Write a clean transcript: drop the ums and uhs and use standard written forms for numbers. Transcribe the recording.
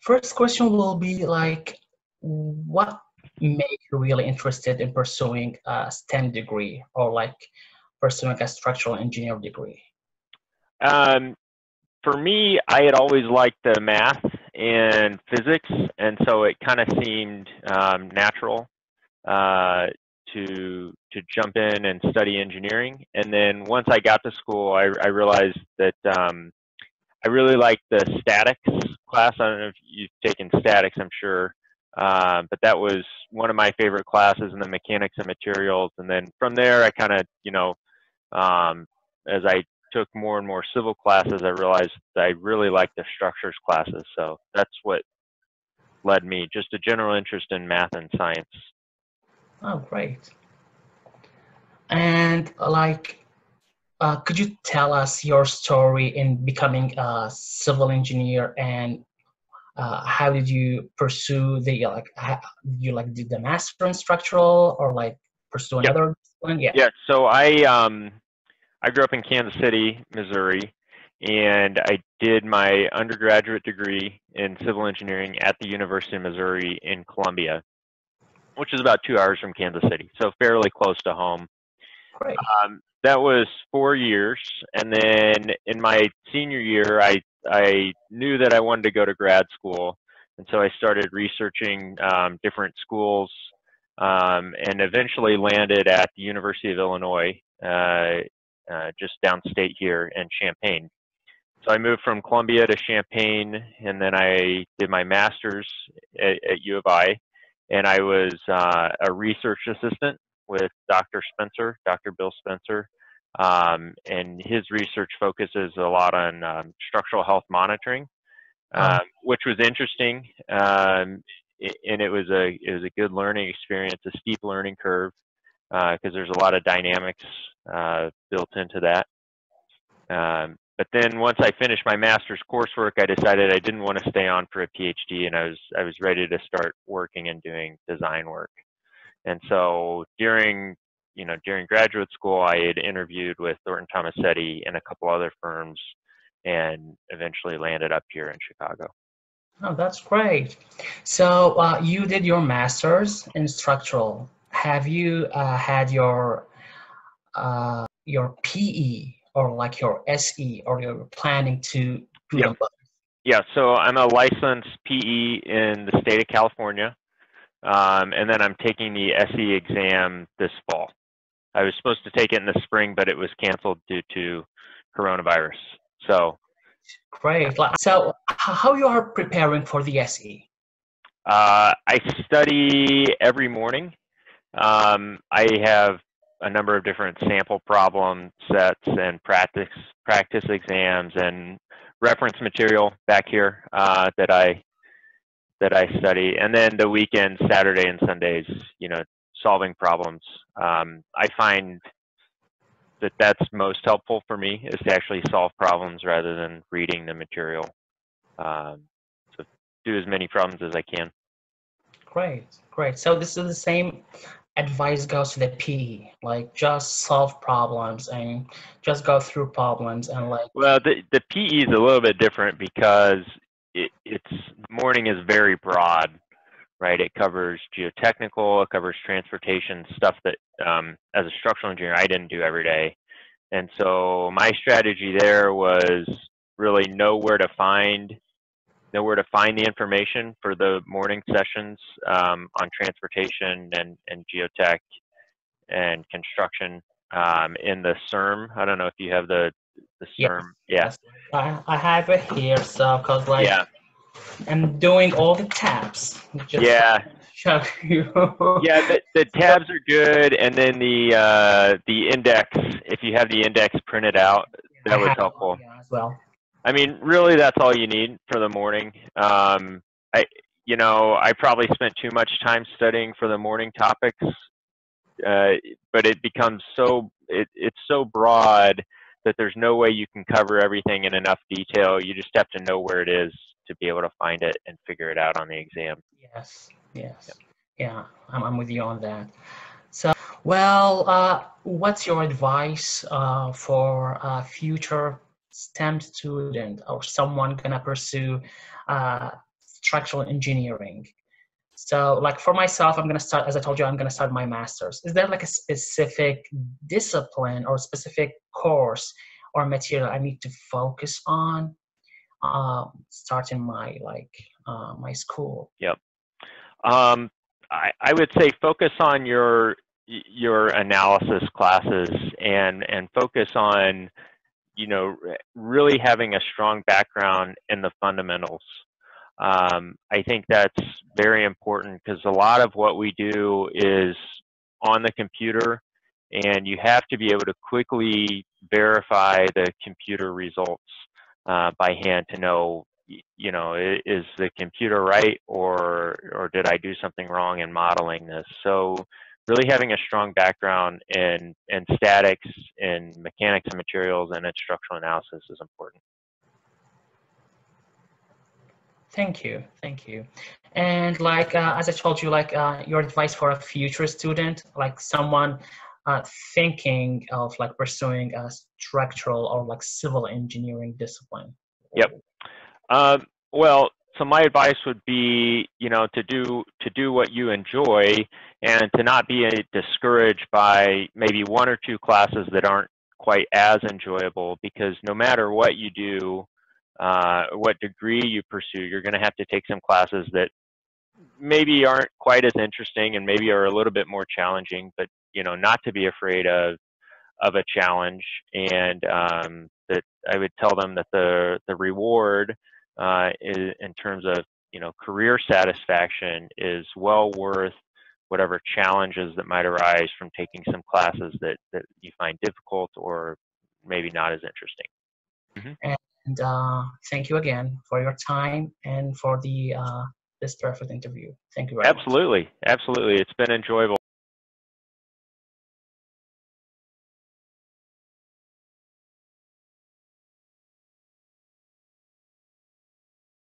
First question will be like, what made you really interested in pursuing a STEM degree or like pursuing a structural engineer degree? Um, for me, I had always liked the math and physics, and so it kind of seemed natural uh, to jump in and study engineering. And then once I got to school, I realized that I really liked the statics class. I don't know if you've taken statics, I'm sure. But that was one of my favorite classes, and the mechanics and materials. And then from there, I kind of, as I took more and more civil classes, I realized that I really liked the structures classes. So that's what led me, just a general interest in math and science. Oh, great. And could you tell us your story in becoming a civil engineer and how did you pursue the you like did the master in structural or like pursue Yep. another discipline? Yeah. Yeah. So I grew up in Kansas City, Missouri, and I did my undergraduate degree in civil engineering at the University of Missouri in Columbia, which is about 2 hours from Kansas City, so fairly close to home. Great. That was 4 years, and then in my senior year, I knew that I wanted to go to grad school, and so I started researching different schools, and eventually landed at the University of Illinois, just downstate here in Champaign. So I moved from Columbia to Champaign, and then I did my master's at U of I, and I was a research assistant with Dr. Spencer, Dr. Bill Spencer, and his research focuses a lot on structural health monitoring, which was interesting, and it was a good learning experience, a steep learning curve, because there's a lot of dynamics built into that. But then once I finished my master's coursework, I decided I didn't want to stay on for a PhD, and I was ready to start working and doing design work. And so during graduate school, I had interviewed with Thornton Tomasetti and a couple other firms, and eventually landed up here in Chicago. Oh, that's great. So you did your master's in structural. Have you had your PE or like your SE, or you're planning to do Yep. them both? Yeah, so I'm a licensed PE in the state of California, and then I'm taking the SE exam this fall. I was supposed to take it in the spring, but it was canceled due to coronavirus. So Great. So how you are preparing for the SE? I study every morning. I have a number of different sample problem sets and practice exams and reference material back here that I study, and then the weekends, Saturday and Sundays, solving problems. I find that that's most helpful for me, is to actually solve problems rather than reading the material. So do as many problems as I can. Great, great. So this is the same advice goes to the PE, like just solve problems and just go through problems and like. Well, the PE is a little bit different because the morning is very broad, right? It covers geotechnical, it covers transportation, stuff that as a structural engineer I didn't do every day. And so my strategy there was really know where to find the information for the morning sessions on transportation and geotech and construction in the CERM. I don't know if you have the CERM. Yes, yes. I have it here, so because like Yeah. I'm doing all the tabs. Just Yeah. show you. Yeah, the tabs are good, and then the index, if you have the index printed out, that was helpful. Yeah, as well. I mean, really, that's all you need for the morning. I probably spent too much time studying for the morning topics, but it becomes it's so broad that there's no way you can cover everything in enough detail. You just have to know where it is to be able to find it and figure it out on the exam. Yes, yes. Yeah, I'm with you on that. So, well, what's your advice for a future STEM student or someone gonna pursue structural engineering. So like for myself, I'm going to start, as I told you, I'm going to start my master's. Is there like a specific discipline or specific course or material I need to focus on starting my my school? Yep. I would say focus on your analysis classes and focus on, you know, really having a strong background in the fundamentals. I think that's very important because a lot of what we do is on the computer, and you have to be able to quickly verify the computer results by hand to know, you know, is the computer right, or did I do something wrong in modeling this? So really having a strong background in statics, in mechanics and materials, and in structural analysis is important. Thank you, thank you. And like as I told you, like your advice for a future student, like someone thinking of like pursuing a structural or like civil engineering discipline. Yep. Well, so my advice would be, you know, to do what you enjoy, and to not be discouraged by maybe one or two classes that aren't quite as enjoyable, because no matter what you do, what degree you pursue, you're going to have to take some classes that maybe aren't quite as interesting and maybe are a little bit more challenging, but, you know, not to be afraid of a challenge, and that I would tell them that the reward is, in terms of, you know, career satisfaction, is well worth whatever challenges that might arise from taking some classes that you find difficult or maybe not as interesting. Mm-hmm. And thank you again for your time and for the this perfect interview. Thank you very much. Absolutely, absolutely. It's been enjoyable.